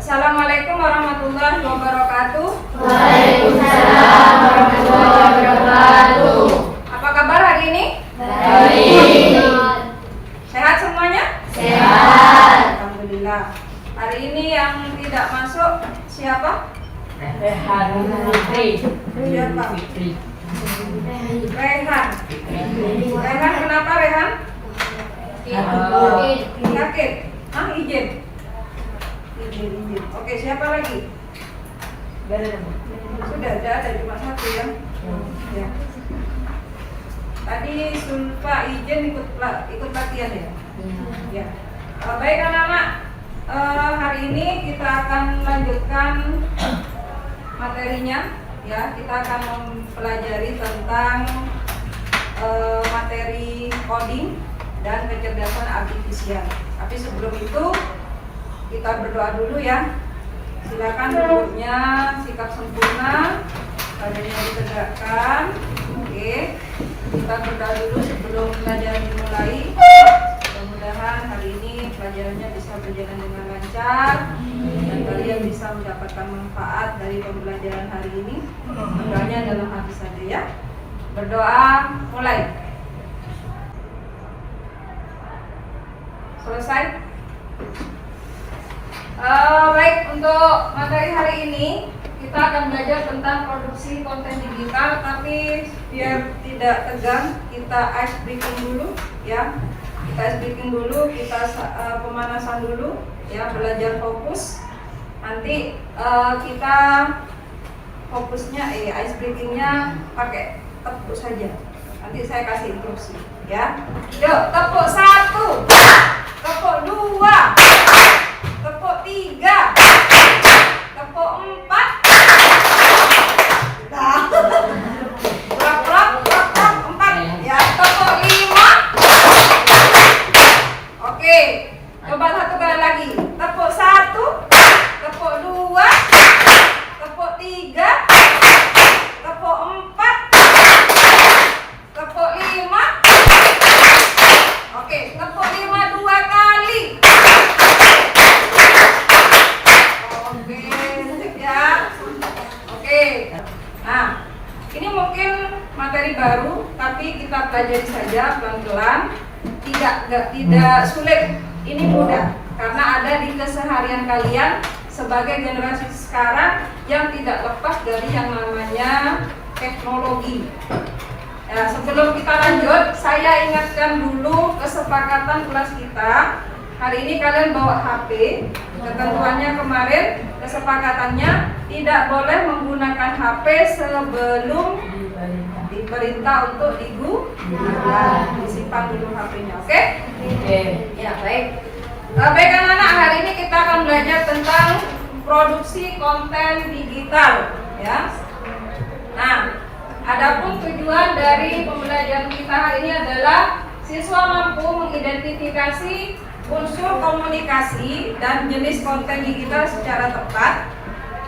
Assalamualaikum warahmatullahi wabarakatuh. Waalaikumsalam warahmatullahi wabarakatuh. Apa kabar hari ini? Baik. Sehat semuanya? Sehat. Alhamdulillah. Hari ini yang tidak masuk siapa? Rehan Fitri. Siapa? Rehan. Rehan kenapa Rehan? Sakit. Izin. Oke, siapa lagi? Sudah ada cuma satu ya. Ya. Tadi Sulfa izin ikut latihan ya. Ya. Baik anak-anak, hari ini kita akan lanjutkan materinya. Ya, kita akan mempelajari tentang materi coding dan kecerdasan artifisial. Tapi sebelum itu kita berdoa dulu ya. Silakan duduknya sikap sempurna, badannya ditegakkan. Oke, kita berdoa dulu sebelum pelajaran dimulai. Mudah-mudahan hari ini pelajarannya bisa berjalan dengan lancar dan kalian bisa mendapatkan manfaat dari pembelajaran hari ini. Doanya dalam hati saja ya. Berdoa, mulai. Selesai. Baik, untuk materi hari ini kita akan belajar tentang produksi konten digital, tapi biar tidak tegang kita ice breaking dulu ya. Kita ice breaking dulu, kita pemanasan dulu ya, belajar fokus. Nanti kita fokusnya ice breakingnya pakai tepuk saja. Nanti saya kasih instruksi ya. Yuk, tepuk 1, tepuk 2, tepuk 3, tepuk 4, prap 4 ya, tepuk 5. Oke, coba satu kali lagi. Tepuk 1, tepuk 2, tepuk 3, tepuk 4, tepuk 5. Oke, tepuk 5 2 kali. Oke, sip ya. Oke. Nah, ini mungkin materi baru, tapi kita pelajari saja pelan-pelan. Tidak sulit. Ini mudah karena ada di keseharian kalian sebagai generasi sekarang yang tidak lepas dari yang namanya teknologi. Ya, sebelum kita lanjut, saya ingatkan dulu kesepakatan kelas kita. Hari ini kalian bawa HP. Ketentuannya kemarin, kesepakatannya tidak boleh menggunakan HP sebelum diperintah untuk digunakan. Disimpan dulu HP-nya, oke? Oke. Ya, baik. Baik anak-anak, hari ini kita akan belajar tentang produksi konten digital, ya. Nah, adapun tujuan dari pembelajaran kita hari ini adalah siswa mampu mengidentifikasi unsur komunikasi dan jenis konten digital secara tepat.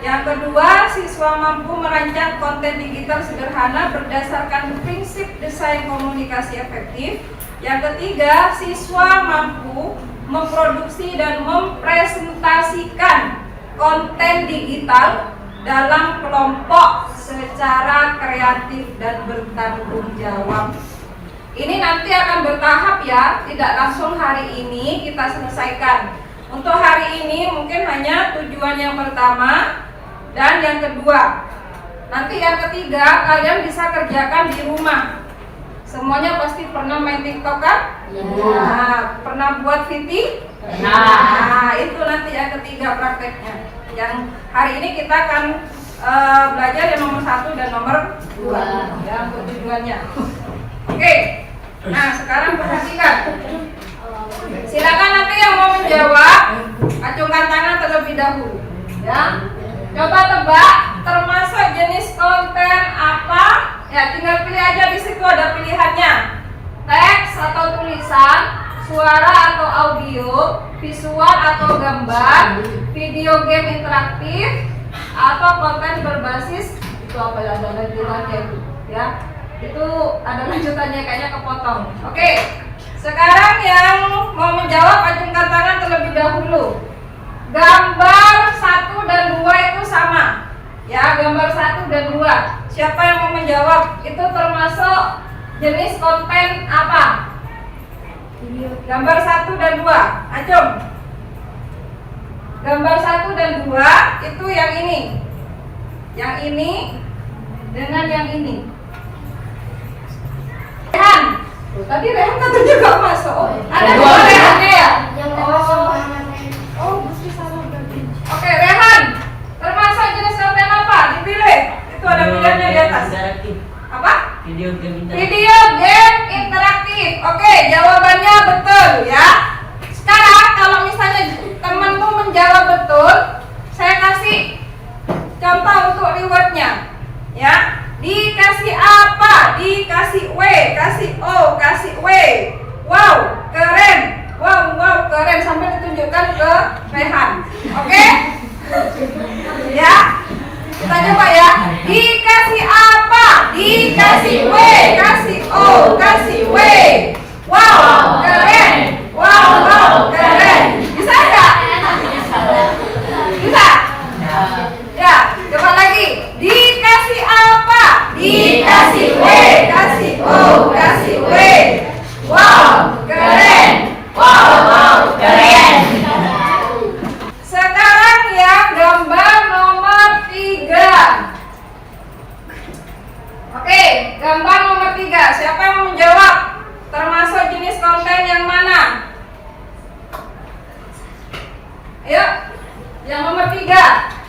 Yang kedua, siswa mampu merancang konten digital sederhana berdasarkan prinsip desain komunikasi efektif. Yang ketiga, siswa mampu memproduksi dan mempresentasikan konten digital dalam kelompok secara kreatif dan bertanggung jawab. Ini nanti akan bertahap ya, tidak langsung hari ini kita selesaikan. Untuk hari ini mungkin hanya tujuan yang pertama dan yang kedua. Nanti yang ketiga kalian bisa kerjakan di rumah. Semuanya pasti pernah main TikTok kan? Nah, pernah buat VT? Nah, itu nanti yang ketiga prakteknya. Yang hari ini kita akan belajar yang nomor 1 dan nomor 2 ya, untuk tujuannya. Oke. Nah, sekarang perhatikan. Silakan nanti yang mau menjawab acungkan tangan terlebih dahulu. Ya. Coba tebak termasuk jenis konten apa? Ya, tinggal pilih aja, di situ ada pilihannya. Teks atau tulisan, suara atau audio, visual atau gambar, video game interaktif, atau konten berbasis itu apa ya, ada lanjutannya itu ya. Itu ada lanjutannya, kayaknya kepotong. Oke. Sekarang yang mau menjawab acungkan tangan terlebih dahulu. Gambar 1 Siapa yang mau menjawab? Itu termasuk jenis konten apa? Gambar 1 dan 2. Acung. Gambar 1 dan 2 itu yang ini. Yang ini dengan yang ini. Rehan. Tadi Rehan katanya gak masuk. Oh, ada dua Rehannya ya? Oh, mesti salah berarti. Oke, Rehan. Termasuk jenis konten apa? Dipilih. Itu ada pilihannya di atas. Apa? Video game Video game interaktif. Oke, jawabannya betul ya. Sekarang kalau misalnya temanmu menjawab betul, saya kasih contoh untuk rewardnya. Ya, dikasih apa? Dikasih W, kasih O, kasih W. Wow, keren. Wow, keren sampai ditunjukkan ke Rehan. Oke? Ya. Kita coba ya. Dikasih apa? Dikasih W, kasih O, kasih W. Wow, keren. Wow, keren. Bisa enggak? Bisa? Ya, coba lagi. Dikasih apa? Dikasih W, kasih O, kasih W. Wow, keren. Wow, keren. Sekarang yang gambar nomor 3. Oke, gambar nomor 3. Siapa yang mau menjawab? Termasuk jenis konten yang mana? Ayo, yang nomor 3.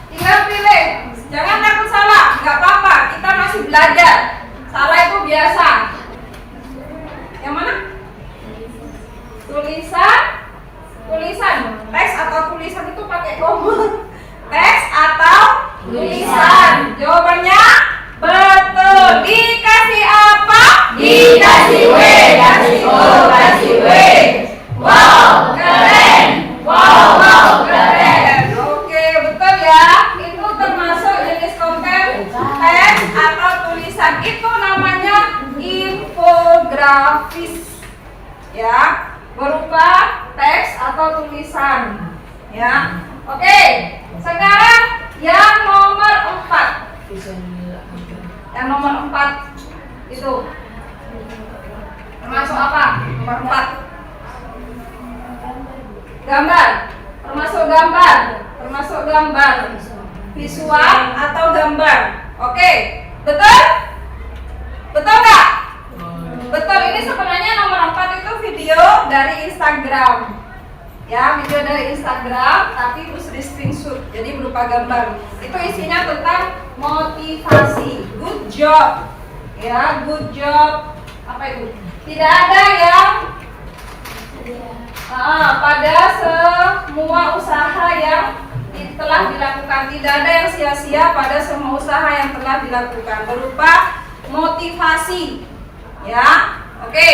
Tinggal pilih. Jangan takut salah, nggak apa-apa. Kita masih belajar. Salah itu biasa. Yang mana? Tulisan. Teks atau tulisan itu pakai koma. Teks atau tulisan. Jawabannya betul. Dikasih apa? Dikasih W, kasih O, kasih W. Wow, keren. Wow, keren. Oke, betul ya. Itu termasuk jenis konten teks atau tulisan. Itu namanya infografis. Ya, berupa teks atau tulisan. Ya. Oke. Sekarang yang nomor 4. Yang nomor 4 itu termasuk apa? Nomor 4. Gambar. Termasuk gambar. Visual atau gambar. Oke. Betul? Betul nggak? Betul, ini sebenarnya nomor 4 itu video dari Instagram. Ya, video dari Instagram tapi terus di screenshot. Jadi berupa gambar. Itu isinya tentang motivasi. Good job. Ya, good job. Apa itu? Tidak ada yang pada semua usaha yang telah dilakukan. Tidak ada yang sia-sia pada semua usaha yang telah dilakukan. Berupa motivasi. Ya, oke.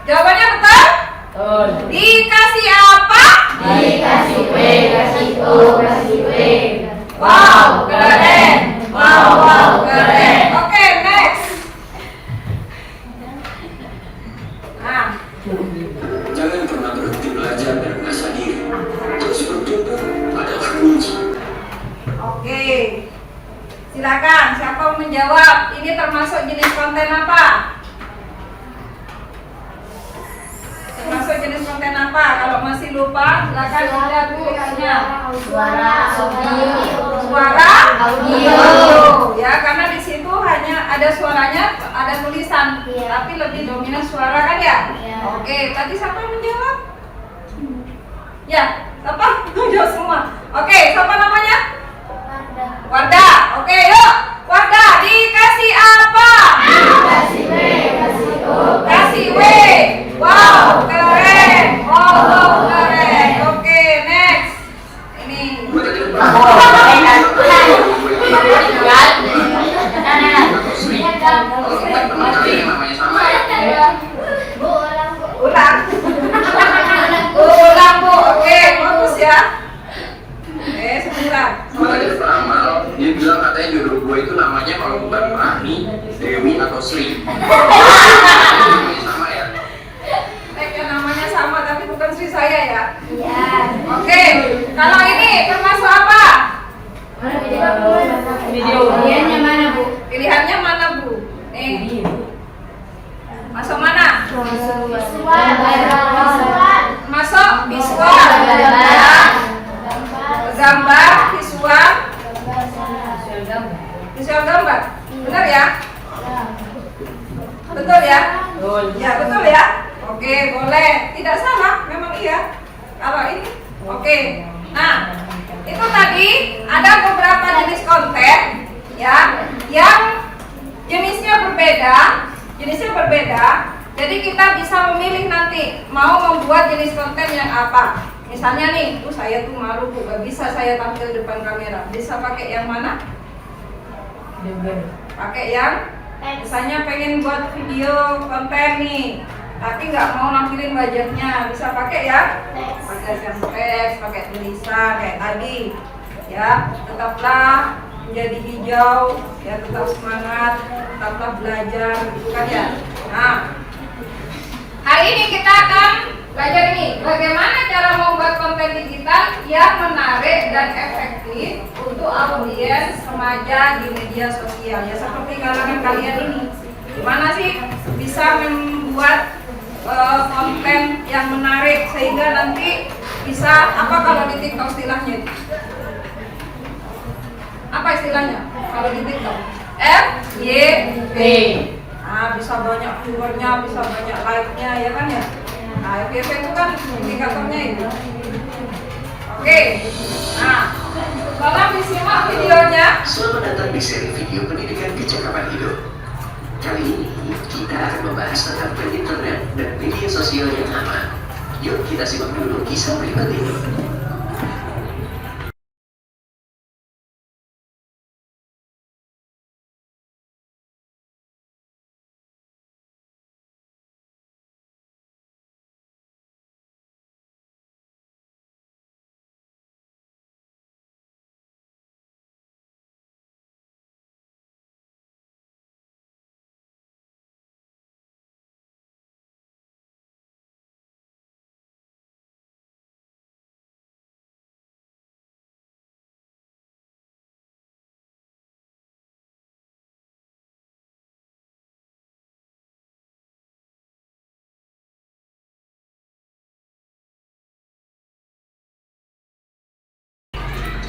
Jawabannya betul? Betul. Dikasih apa? Dikasih W, kasih O, kasih W. Wow, keren. Wow, keren. Oke, next. Nah, Jangan pernah berhenti belajar dan mengasah diri. Terus bertumbuh adalah kunci. oke. Silakan, siapa mau menjawab? Ini termasuk jenis konten apa? Termasuk jenis konten apa? Kalau masih lupa, silakan lihat tulisannya. Suara, audio. Suara, Audio. Ya, karena di situ hanya ada suaranya, ada tulisan, Iya. tapi lebih dominan suara kan ya? Iya. Oke, tadi siapa yang menjawab? Ya, siapa? Jawab semua. Oke, siapa namanya? Warda. Oke, yuk. Warda, dikasih apa? Kasih W, kasih O. Kasih W. Wow, keren. Wow, keren. Oke, next. Ini. Ulang. Ulang, Bu. Oke, bagus ya. Sebentar. Makanya peramal, dia bilang katanya jodoh gue itu namanya kalau bukan Rani, Dewi atau Sri. Sama ya. Namanya sama tapi bukan Sri saya ya. Iya. Oke, kalau ini termasuk apa? Video. Pilihannya mana, Bu? Pilihannya Nah, itu tadi ada beberapa jenis konten ya yang jenisnya berbeda. Jadi kita bisa memilih nanti mau membuat jenis konten yang apa. Misalnya nih, saya tuh malu Bu, gak bisa saya tampil depan kamera. Bisa pakai yang mana? Pakai yang misalnya pengen buat video konten nih, tapi nggak mau nampilin wajahnya, bisa pakai ya? Pakai yang teks, pakai tulisan kayak tadi. Ya, tetaplah menjadi hijau, ya tetap semangat, tetaplah belajar, gitu kan ya. Nah, hari ini kita akan belajar ini, bagaimana cara membuat konten digital yang menarik dan efektif untuk audiens remaja di media sosial. Ya seperti kalangan kalian ini, gimana sih bisa membuat konten yang menarik sehingga nanti bisa apa kalau di TikTok istilahnya? Apa istilahnya kalau di TikTok? FYP. Nah, bisa banyak viewernya, bisa banyak like-nya, ya kan ya? Nah, FYP itu kan indikatornya itu. Oke. Nah, kalau disimak videonya. Selamat datang di seri video pendidikan kecakapan hidup. Kali ini kita akan membahas tentang berinternet dan media sosial yang aman. Yuk kita simak dulu kisah berikut ini.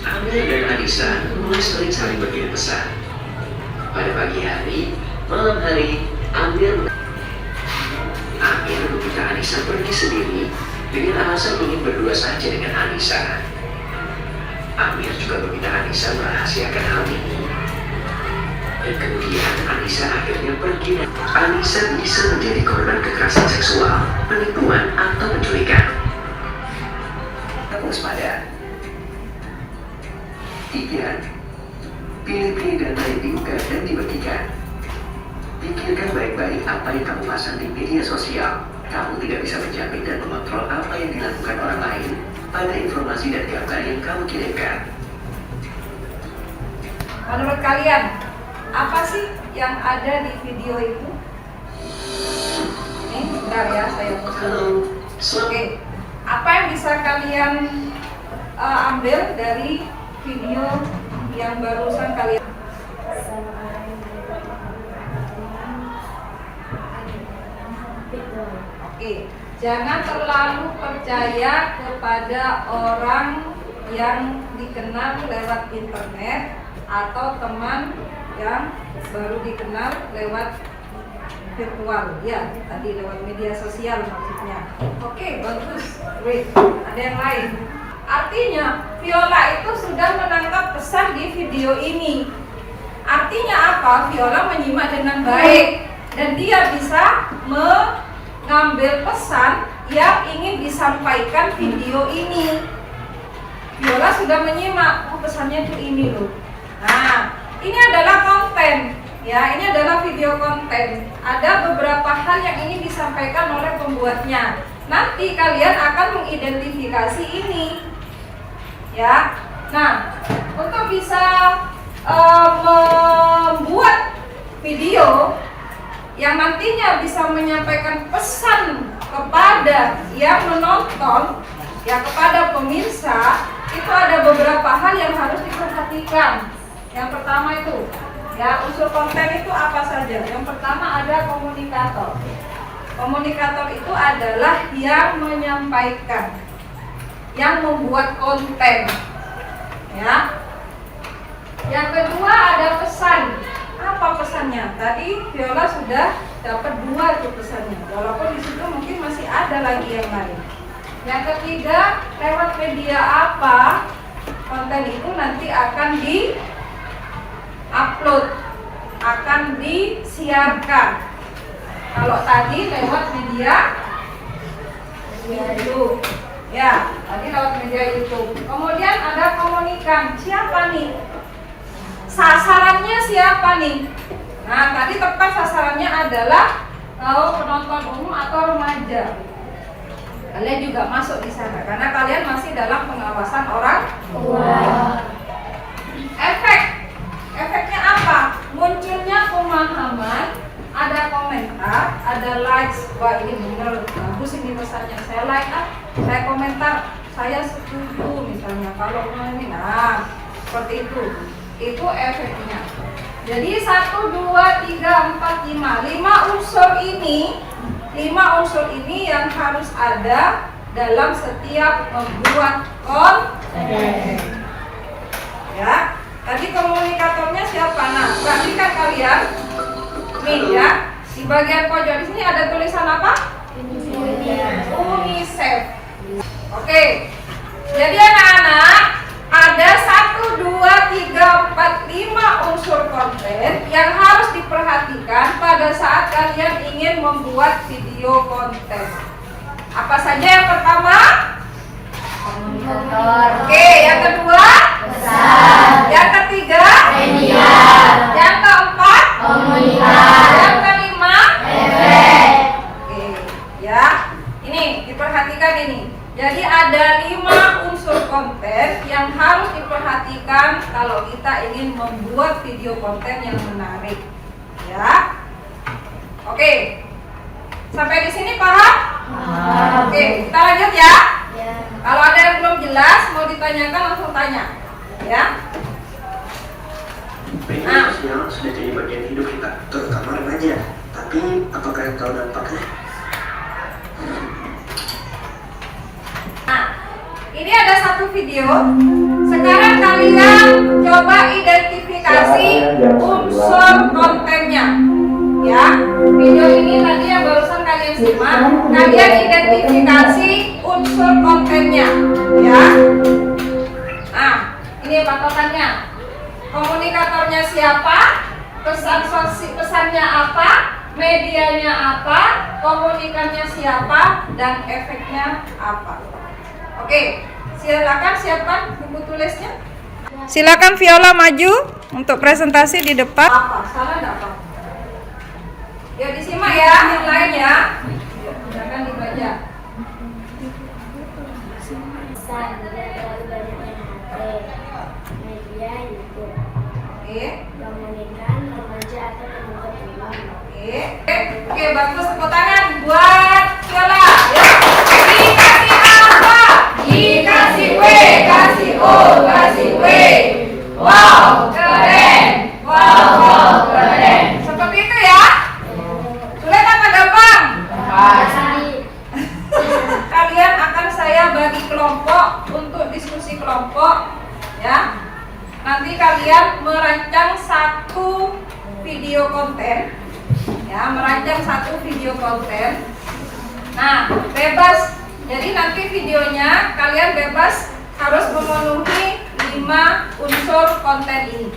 Amir dan Anissa mulai sering saling berkirim pesan. Pada pagi hari, malam hari, Amir meminta Anissa pergi sendiri dengan alasan ingin berdua saja dengan Anissa. Amir juga meminta Anissa merahasiakan hal ini. Dan kemudian Anissa akhirnya pergi. Anissa bisa menjadi korban kekerasan seksual, penipuan, atau penculikan. Waspada. 3. Pilih-pilih data yang diunggah dan dibagikan. Pikirkan baik-baik apa yang kamu pasang di media sosial. Kamu tidak bisa menjamin dan mengontrol apa yang dilakukan orang lain pada informasi dan gambar yang kamu kirimkan. Menurut kalian, apa sih yang ada di video itu? Ini bentar ya, saya Oke. Apa yang bisa kalian ambil dari video yang barusan kalian? Oke, jangan terlalu percaya kepada orang yang dikenal lewat internet atau teman yang baru dikenal lewat virtual, ya tadi lewat media sosial maksudnya. Oke, bagus, great. Ada yang lain? Artinya Viola itu sudah menangkap pesan di video ini. Artinya apa? Viola menyimak dengan baik dan dia bisa mengambil pesan yang ingin disampaikan video ini. Viola sudah menyimak, oh pesannya itu ini loh. Nah, ini adalah konten, ya ini adalah video konten. Ada beberapa hal yang ingin disampaikan oleh pembuatnya. Nanti kalian akan mengidentifikasi ini. Ya, nah untuk bisa membuat video yang nantinya bisa menyampaikan pesan kepada yang menonton, ya kepada pemirsa, itu ada beberapa hal yang harus diperhatikan. Yang pertama itu, ya unsur konten itu apa saja? Yang pertama ada komunikator. Komunikator itu adalah yang menyampaikan, yang membuat konten, ya. Yang kedua ada pesan. Apa pesannya? Tadi Viola sudah dapat 2 itu pesannya. Walaupun di situ mungkin masih ada lagi yang lain. Yang ketiga, lewat media apa konten itu nanti akan di-upload, akan disiarkan. Kalau tadi lewat media YouTube, ya, tadi lewat media YouTube. Kemudian ada komunikan. Siapa nih? Sasarannya siapa nih? Nah, tadi tepat sasarannya adalah penonton umum atau remaja. Kalian juga masuk di sana karena kalian masih dalam pengawasan orang tua. Efeknya apa? Munculnya pemahaman, ada komentar, ada likes. Wah, ini bener bagus ini pesannya. Saya like, saya komentar, saya setuju misalnya. Kalau ini, nah seperti itu. Itu efeknya. Jadi 1, 2, 3, 4, 5 unsur ini, 5 unsur ini yang harus ada dalam setiap membuat konten. Ya, tadi komunikatornya siapa? Nah, perhatikan kalian. Nih ya, di bagian pojok di sini ada tulisan apa? UNICEF. Oke. Jadi anak-anak, ada 1, 2, 3, 4, 5 unsur konten yang harus diperhatikan pada saat kalian ingin membuat video konten. Apa saja yang pertama? Komunikator. Oke, yang kedua? Pesan. Yang ketiga? Media. Yang keempat? Komunitas. Yang kelima? Efek. Oke, ya. Ini diperhatikan ini. Jadi ada 5 unsur konten yang harus diperhatikan kalau kita ingin membuat video konten yang menarik. Ya. Oke. Sampai di sini paham? Paham. Oke, kita lanjut ya. Ya. Kalau ada yang belum jelas mau ditanyakan langsung tanya. Ya. Media sosial sudah jadi bagian hidup kita, terutama remaja. Tapi apakah yang tahu dampaknya? Nah, ini ada satu video. Sekarang kalian coba identifikasi unsur kontennya. Ya, video ini tadi yang barusan kalian simak. Kalian identifikasi unsur kontennya. Ya. Nah, ini patokannya. Komunikatornya siapa? Pesannya apa? Medianya apa? Komunikannya siapa? Dan efeknya apa? Oke, silakan siapkan buku tulisnya. Silakan Viola maju untuk presentasi di depan. Apa? Salah enggak apa? Ya disimak ya, yang lain ya. Silakan dibaca. Pesan, tidak terlalu banyaknya HP. Media YouTube. Oke. Komunikan remaja atau teman-teman. Oke, bagus, tepuk tangan buat Viola. Ya. Dikasih apa? Dikasih W, kasih O, kasih W. Wow, keren. Wow, keren. Seperti itu ya. Sulit apa gampang? Kalian akan saya bagi kelompok untuk diskusi kelompok, ya. Nanti kalian merancang satu video konten, ya, merancang satu video konten. Nah, bebas. Jadi nanti videonya kalian bebas harus memenuhi 5 unsur konten ini.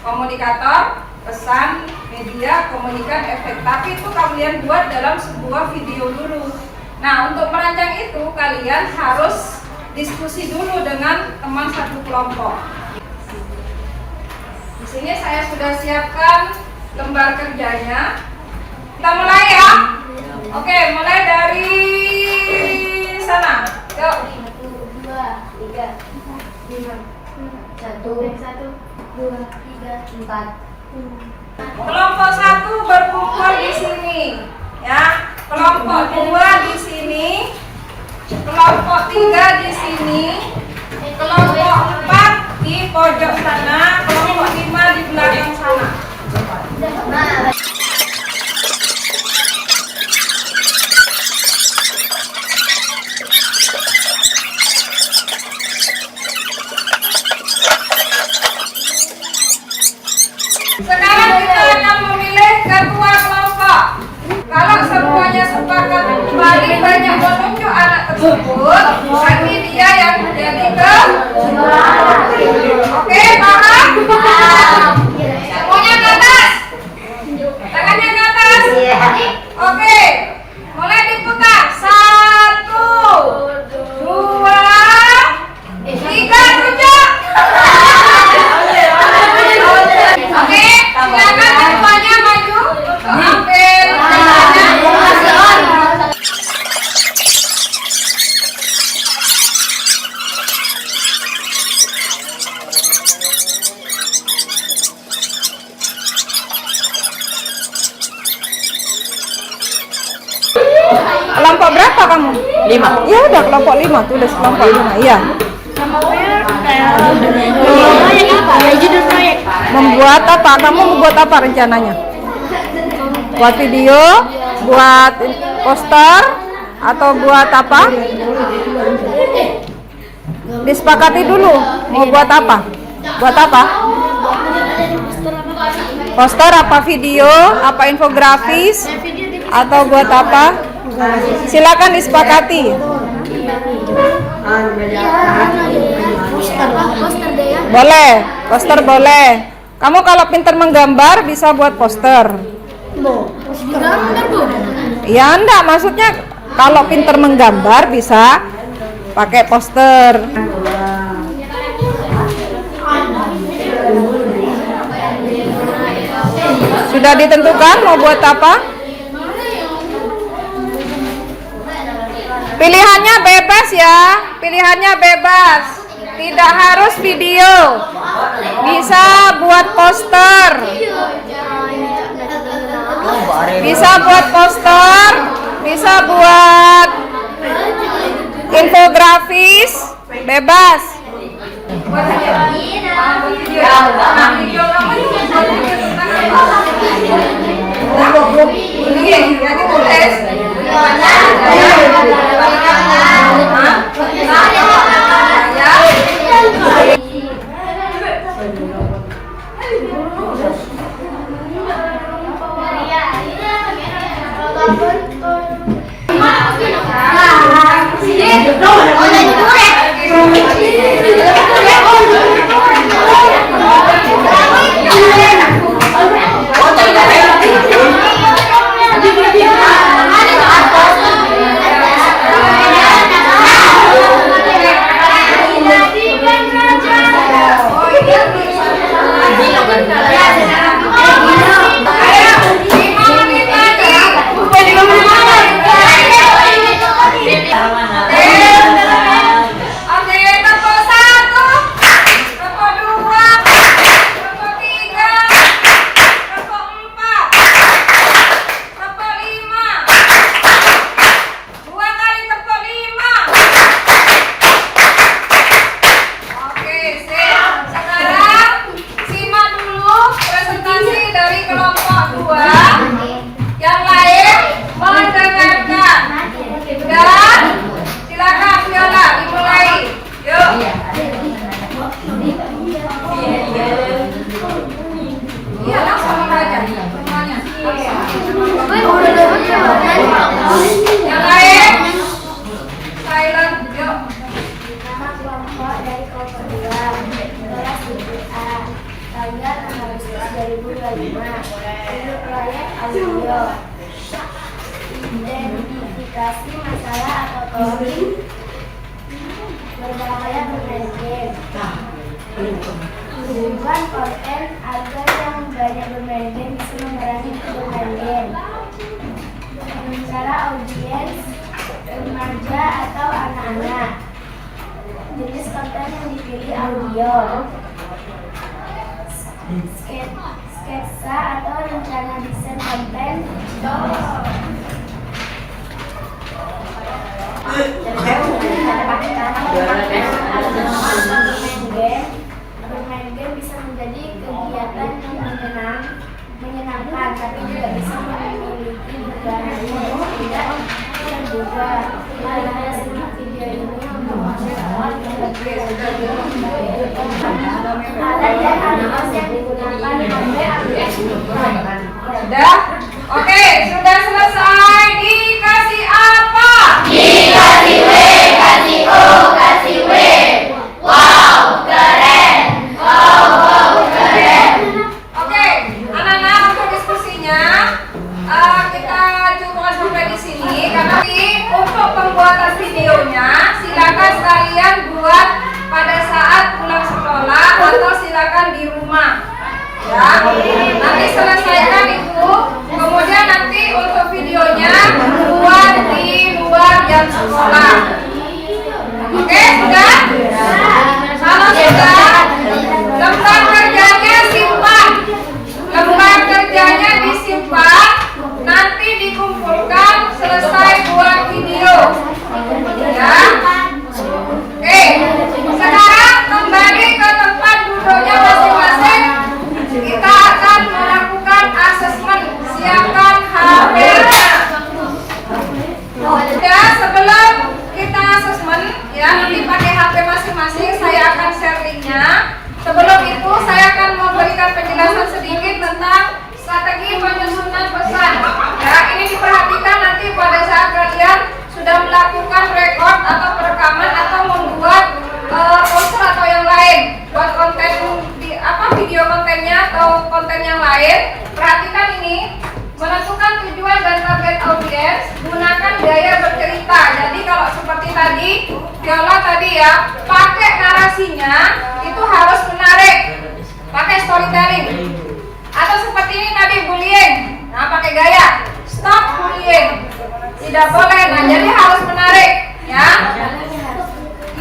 Komunikator, pesan, media, komunikan, efek. Tapi itu kalian buat dalam sebuah video dulu. Nah, untuk merancang itu kalian harus diskusi dulu dengan teman satu kelompok. Di sini saya sudah siapkan lembar kerjanya. Kita mulai ya. Oke, mulai dari sana. Yuk. 1, 2, 3, 4, 1, 2, 3, 4. Kelompok 1 berkumpul di sini, ya. Kelompok 2 di sini. Kelompok 3 di sini. Kelompok 4 di pojok sana. Kelompok 5 di belakang sana. Sekarang kita akan memilih ketua kelompok. Kalau semuanya sepakat paling banyak menunjuk anak tersebut, Kelompok berapa kamu? 5. Ya udah kelompok 5, tulis kelompok 5. Iya. Judul proyek. Membuat apa? Kamu membuat apa rencananya? Buat video, buat poster, atau buat apa? Disepakati dulu. Mau buat apa? Buat apa? Poster apa video? Apa infografis? Atau buat apa? Silakan disepakati. Boleh, poster boleh. Kamu kalau pintar menggambar bisa buat poster. Ya enggak, maksudnya kalau pintar menggambar bisa pakai poster. Sudah ditentukan mau buat apa? Pilihannya bebas ya, pilihannya bebas. Tidak harus video. Bisa buat poster. Bisa buat poster, bisa buat infografis, bebas. Buat aja. Nah, video kamu juga buat video tentang ini ya ditulis. Identifikasi masalah atau topik berbahaya bermain game. Tujuan konten agar yang banyak bermain game bisa mengurangi bermain game. Cara audiens remaja atau anak-anak. Jenis konten yang dipilih audio. Sketsa atau rencana desain konten. Bermain game bisa menjadi kegiatan yang menyenangkan, tapi juga bisa memiliki beban yang tidak terduga. Marilah simak video ini untuk mengetahui alat dan alat yang digunakan sampai aplikasi. Sudah? Oke, sudah selesai. Dikasih apa? Dikasih W, kasih O, kasih W. Wow, keren. Wow, keren. Oke, anak-anak untuk diskusinya kita cukupkan sampai di sini. Karena untuk pembuatan videonya silakan sekalian buat pada saat pulang sekolah atau silakan di rumah. Ya, nanti selesaikan itu. Kemudian nanti untuk videonya lain. Perhatikan ini. Menentukan tujuan dan target audiens, gunakan gaya bercerita. Jadi kalau seperti tadi, Viola tadi ya, pakai narasinya itu harus menarik, pakai storytelling. Atau seperti ini tadi bullying, nah pakai gaya stop bullying, tidak boleh. Nah jadi harus menarik, ya.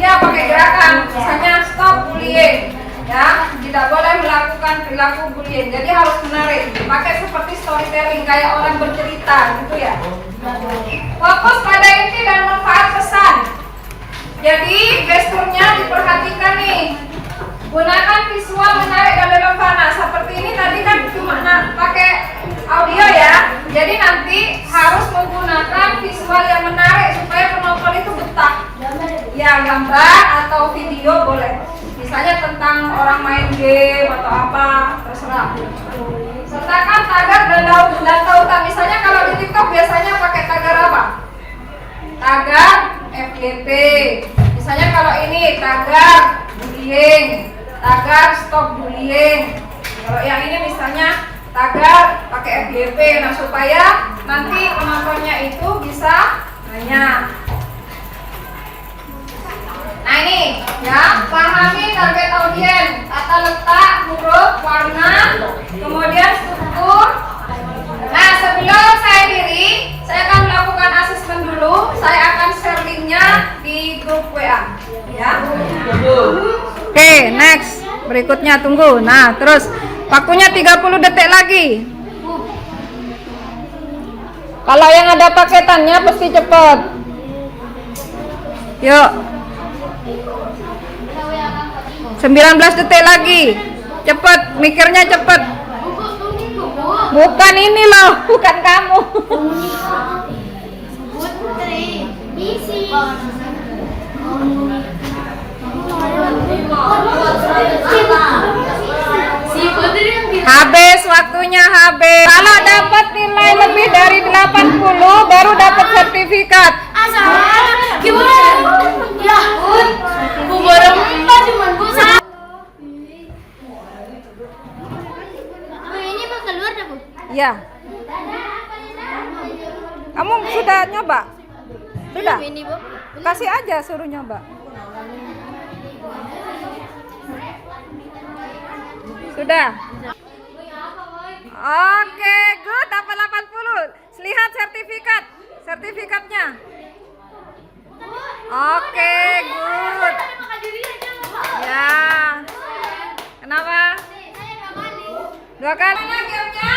Ya pakai gerakan, misalnya stop bullying. Ya, tidak boleh melakukan perilaku bullying. Jadi harus menarik. Pakai seperti storytelling kayak orang bercerita gitu ya. Fokus pada inti dan manfaat pesan. Jadi gesturnya diperhatikan nih. Gunakan visual menarik dan relevan. Seperti ini tadi kan cuma pakai audio ya. Jadi nanti harus menggunakan visual yang menarik supaya penonton itu betah. Ya, gambar atau video boleh. Misalnya tentang orang main game atau apa, terserah. Sertakan tagar dan tautan. Misalnya kalau di TikTok biasanya pakai tagar apa? Tagar FYP. Misalnya kalau ini tagar bullying, tagar stop bullying. Kalau yang ini misalnya tagar pakai FYP. Nah supaya nanti penontonnya itu bisa nanya. Nah ini ya, pahami target audiens, tata letak, huruf, warna, kemudian struktur. Nah sebelum saya diri, saya akan melakukan asesmen dulu. Saya akan share linknya di grup WA. Ya. Oke, next. Berikutnya tunggu. Nah terus waktunya 30 detik lagi. Kalau yang ada paketannya pasti cepat. Yuk. 19 detik lagi. Cepet, mikirnya cepet. Bukan ini loh, bukan kamu. Habis waktunya habis. Kalau dapat nilai lebih dari 80 baru dapat sertifikat. Gimana? Ya, Bu bareng cuman Bu. Ini mau keluar dah, Bu. Ya. Kamu sudah nyoba? Sudah? Ini, Bu. Kasih aja suruh nyoba. Sudah? Oke, good. Dapat 80. Lihat sertifikat. Sertifikatnya. Oke, good. Ya. Kenapa? 2 kali. Gamenya?